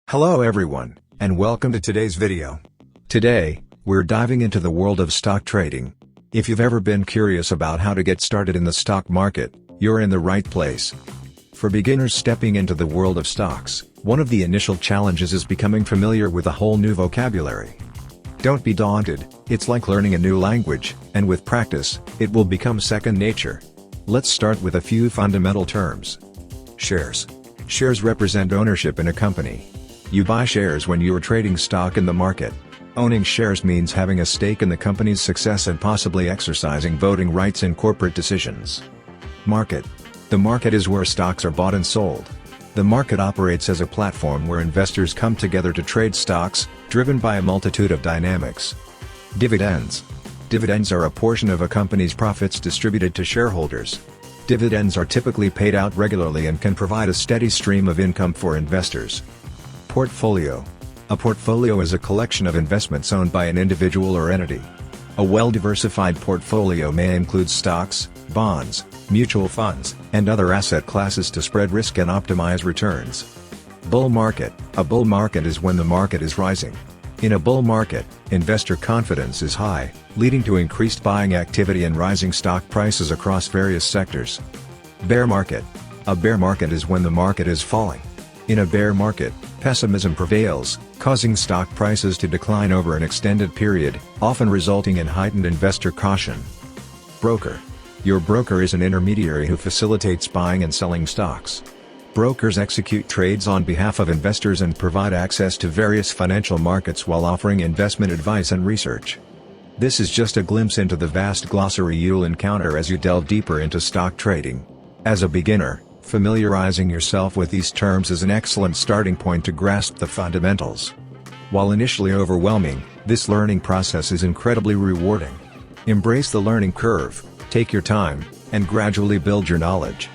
Hello everyone, and welcome to today's video. Today, we're diving into the world of stock trading. If you've ever been curious about how to get started in the stock market, you're in the right place. For beginners stepping into the world of stocks, one of the initial challenges is becoming familiar with a whole new vocabulary. Don't be daunted, it's like learning a new language, and with practice, it will become second nature. Let's start with a few fundamental terms. Shares. Shares represent ownership in a company. You buy shares when you are trading stock in the market. Owning shares means having a stake in the company's success and possibly exercising voting rights in corporate decisions. Market. The market is where stocks are bought and sold. The market operates as a platform where investors come together to trade stocks, driven by a multitude of dynamics. Dividends. Dividends are a portion of a company's profits distributed to shareholders. Dividends are typically paid out regularly and can provide a steady stream of income for investors. Portfolio. A portfolio is a collection of investments owned by an individual or entity. A well-diversified portfolio may include stocks, bonds, mutual funds, and other asset classes to spread risk and optimize returns. Bull market. A bull market is when the market is rising. In a bull market, investor confidence is high, leading to increased buying activity and rising stock prices across various sectors. Bear market. A bear market is when the market is falling. In a bear market, pessimism prevails, causing stock prices to decline over an extended period, often resulting in heightened investor caution. Broker. Your broker is an intermediary who facilitates buying and selling stocks. Brokers execute trades on behalf of investors and provide access to various financial markets while offering investment advice and research. This is just a glimpse into the vast glossary you'll encounter as you delve deeper into stock trading. As a beginner, familiarizing yourself with these terms is an excellent starting point to grasp the fundamentals. While initially overwhelming, this learning process is incredibly rewarding. Embrace the learning curve, take your time, and gradually build your knowledge.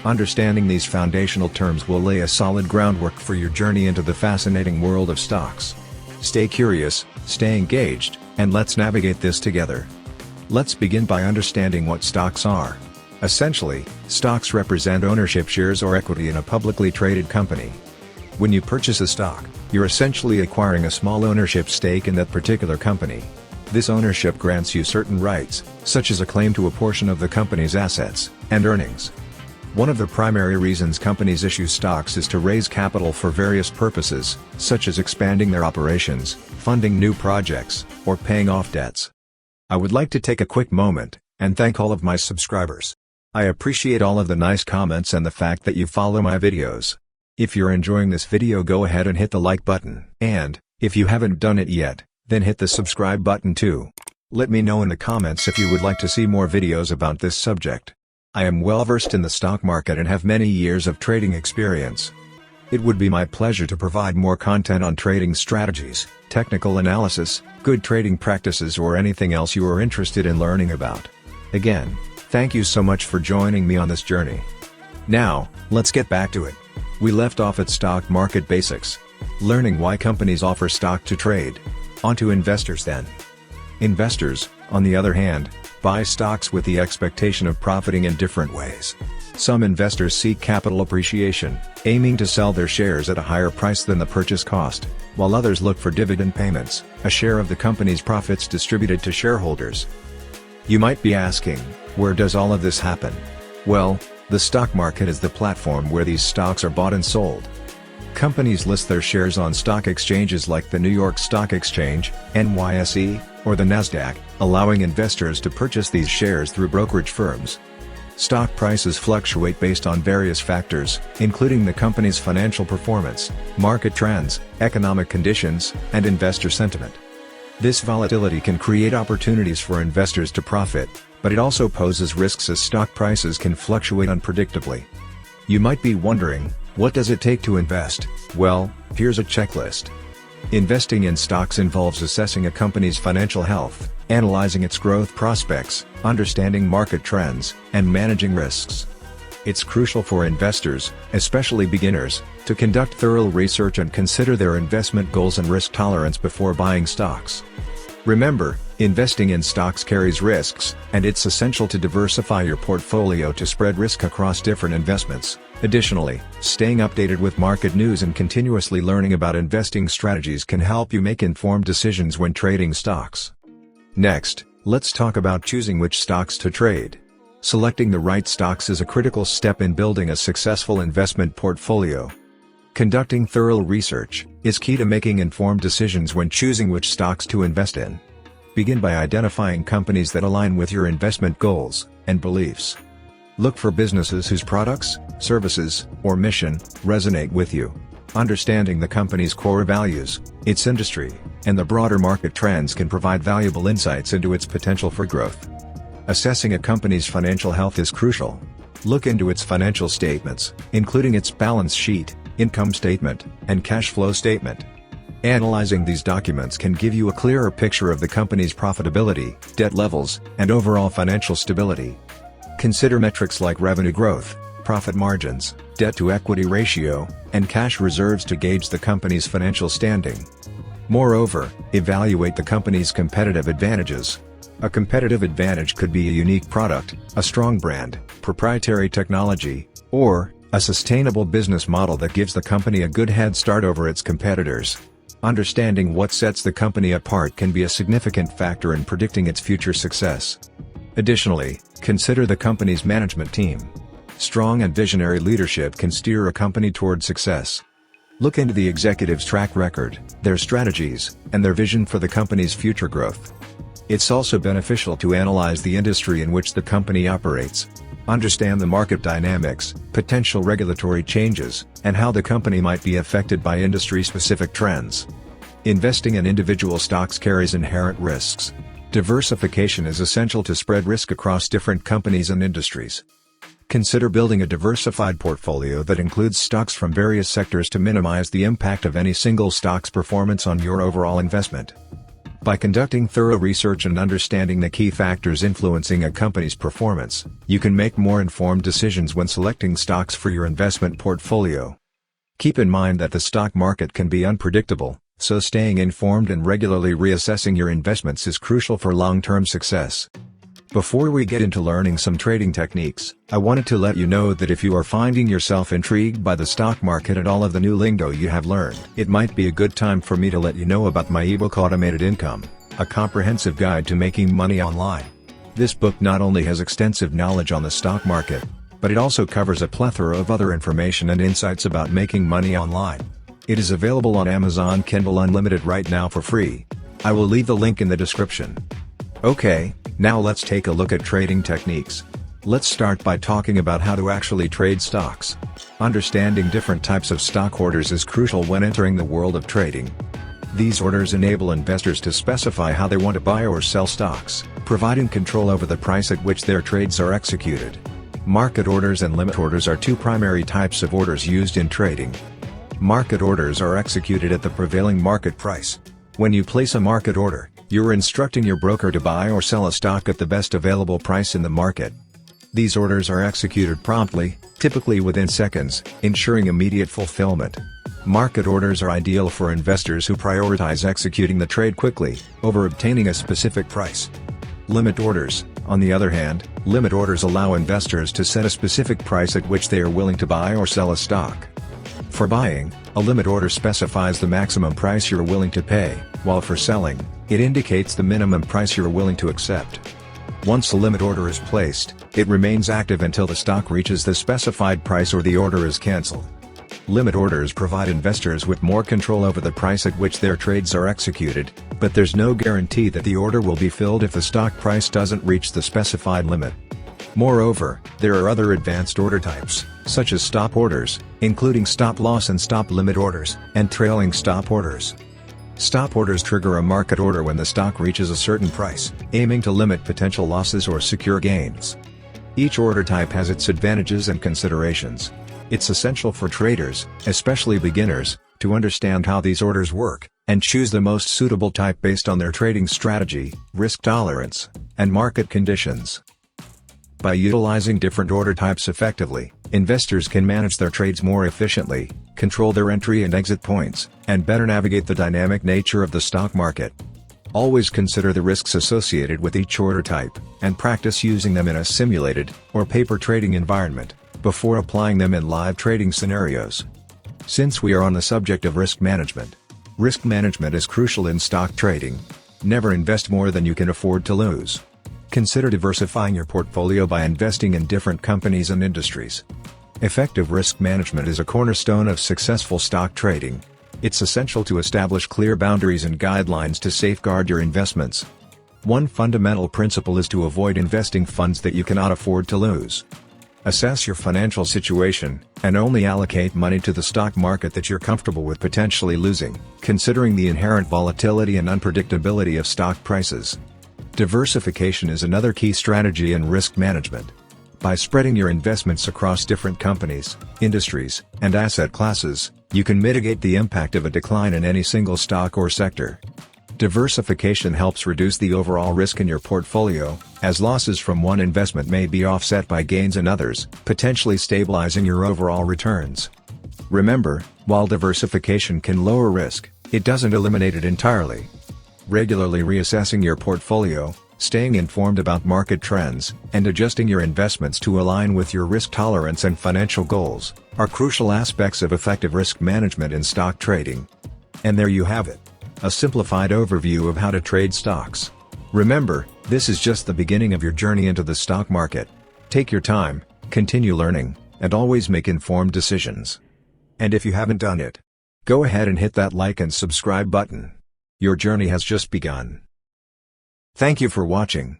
Understanding these foundational terms will lay a solid groundwork for your journey into the fascinating world of stocks. Stay curious, stay engaged, and let's navigate this together. Let's begin by understanding what stocks are. Essentially, stocks represent ownership shares or equity in a publicly traded company. When you purchase a stock, you're essentially acquiring a small ownership stake in that particular company. This ownership grants you certain rights, such as a claim to a portion of the company's assets and earnings. One of the primary reasons companies issue stocks is to raise capital for various purposes, such as expanding their operations, funding new projects, or paying off debts. I would like to take a quick moment and thank all of my subscribers. I appreciate all of the nice comments and the fact that you follow my videos. If you're enjoying this video, go ahead and hit the like button, and, if you haven't done it yet, then hit the subscribe button too. Let me know in the comments if you would like to see more videos about this subject. I am well versed in the stock market and have many years of trading experience. It would be my pleasure to provide more content on trading strategies, technical analysis, good trading practices, or anything else you are interested in learning about. Again, thank you so much for joining me on this journey. Now, let's get back to it. We left off at stock market basics. Learning why companies offer stock to trade. On to investors then. Investors, on the other hand, buy stocks with the expectation of profiting in different ways. Some investors seek capital appreciation, aiming to sell their shares at a higher price than the purchase cost, while others look for dividend payments, a share of the company's profits distributed to shareholders. You might be asking, where does all of this happen? Well, the stock market is the platform where these stocks are bought and sold. Companies list their shares on stock exchanges like the New York Stock Exchange, NYSE, or the Nasdaq, allowing investors to purchase these shares through brokerage firms. Stock prices fluctuate based on various factors, including the company's financial performance, market trends, economic conditions, and investor sentiment. This volatility can create opportunities for investors to profit, but it also poses risks as stock prices can fluctuate unpredictably. You might be wondering, what does it take to invest? Well, here's a checklist. Investing in stocks involves assessing a company's financial health, analyzing its growth prospects, understanding market trends, and managing risks. It's crucial for investors, especially beginners, to conduct thorough research and consider their investment goals and risk tolerance before buying stocks. Remember, Investing in stocks carries risks, and it's essential to diversify your portfolio to spread risk across different investments. Additionally, staying updated with market news and continuously learning about investing strategies can help you make informed decisions when trading stocks. Next, let's talk about choosing which stocks to trade. Selecting the right stocks is a critical step in building a successful investment portfolio. Conducting thorough research is key to making informed decisions when choosing which stocks to invest in. Begin by identifying companies that align with your investment goals and beliefs. Look for businesses whose products, services, or mission resonate with you. Understanding the company's core values, its industry, and the broader market trends can provide valuable insights into its potential for growth. Assessing a company's financial health is crucial. Look into its financial statements, including its balance sheet, income statement, and cash flow statement. Analyzing these documents can give you a clearer picture of the company's profitability, debt levels, and overall financial stability. Consider metrics like revenue growth, profit margins, debt-to-equity ratio, and cash reserves to gauge the company's financial standing. Moreover, evaluate the company's competitive advantages. A competitive advantage could be a unique product, a strong brand, proprietary technology, or a sustainable business model that gives the company a good head start over its competitors. Understanding what sets the company apart can be a significant factor in predicting its future success. Additionally, consider the company's management team. Strong and visionary leadership can steer a company toward success. Look into the executive's track record, their strategies, and their vision for the company's future growth. It's also beneficial to analyze the industry in which the company operates. Understand the market dynamics, potential regulatory changes, and how the company might be affected by industry-specific trends. Investing in individual stocks carries inherent risks. Diversification is essential to spread risk across different companies and industries. Consider building a diversified portfolio that includes stocks from various sectors to minimize the impact of any single stock's performance on your overall investment. By conducting thorough research and understanding the key factors influencing a company's performance, you can make more informed decisions when selecting stocks for your investment portfolio. Keep in mind that the stock market can be unpredictable, so staying informed and regularly reassessing your investments is crucial for long-term success. Before we get into learning some trading techniques, I wanted to let you know that if you are finding yourself intrigued by the stock market and all of the new lingo you have learned, it might be a good time for me to let you know about my ebook Automated Income, a comprehensive guide to making money online. This book not only has extensive knowledge on the stock market, but it also covers a plethora of other information and insights about making money online. It is available on Amazon Kindle Unlimited right now for free. I will leave the link in the description. Okay, now let's take a look at trading techniques. Let's start by talking about how to actually trade stocks. Understanding different types of stock orders is crucial when entering the world of trading. These orders enable investors to specify how they want to buy or sell stocks, providing control over the price at which their trades are executed. Market orders and limit orders are two primary types of orders used in trading. Market orders are executed at the prevailing market price. When you place a market order, you're instructing your broker to buy or sell a stock at the best available price in the market. These orders are executed promptly, typically within seconds, ensuring immediate fulfillment. Market orders are ideal for investors who prioritize executing the trade quickly, over obtaining a specific price. Limit orders, on the other hand, limit orders allow investors to set a specific price at which they are willing to buy or sell a stock. For buying, a limit order specifies the maximum price you're willing to pay, while for selling, it indicates the minimum price you're willing to accept. Once a limit order is placed, it remains active until the stock reaches the specified price or the order is cancelled. Limit orders provide investors with more control over the price at which their trades are executed, but there's no guarantee that the order will be filled if the stock price doesn't reach the specified limit. Moreover, there are other advanced order types, such as stop orders, including stop loss and stop limit orders, and trailing stop orders. Stop orders trigger a market order when the stock reaches a certain price, aiming to limit potential losses or secure gains. Each order type has its advantages and considerations. It's essential for traders, especially beginners, to understand how these orders work, and choose the most suitable type based on their trading strategy, risk tolerance, and market conditions. By utilizing different order types effectively, investors can manage their trades more efficiently, control their entry and exit points, and better navigate the dynamic nature of the stock market. Always consider the risks associated with each order type, and practice using them in a simulated, or paper trading environment, before applying them in live trading scenarios. Since we are on the subject of risk management is crucial in stock trading. Never invest more than you can afford to lose. Consider diversifying your portfolio by investing in different companies and industries. Effective risk management is a cornerstone of successful stock trading. It's essential to establish clear boundaries and guidelines to safeguard your investments. One fundamental principle is to avoid investing funds that you cannot afford to lose. Assess your financial situation, and only allocate money to the stock market that you're comfortable with potentially losing, considering the inherent volatility and unpredictability of stock prices. Diversification is another key strategy in risk management. By spreading your investments across different companies, industries, and asset classes, you can mitigate the impact of a decline in any single stock or sector. Diversification helps reduce the overall risk in your portfolio, as losses from one investment may be offset by gains in others, potentially stabilizing your overall returns. Remember, while diversification can lower risk, it doesn't eliminate it entirely. Regularly reassessing your portfolio, staying informed about market trends, and adjusting your investments to align with your risk tolerance and financial goals, are crucial aspects of effective risk management in stock trading. And there you have it. A simplified overview of how to trade stocks. Remember, this is just the beginning of your journey into the stock market. Take your time, continue learning, and always make informed decisions. And if you haven't done it, go ahead and hit that like and subscribe button. Your journey has just begun. Thank you for watching.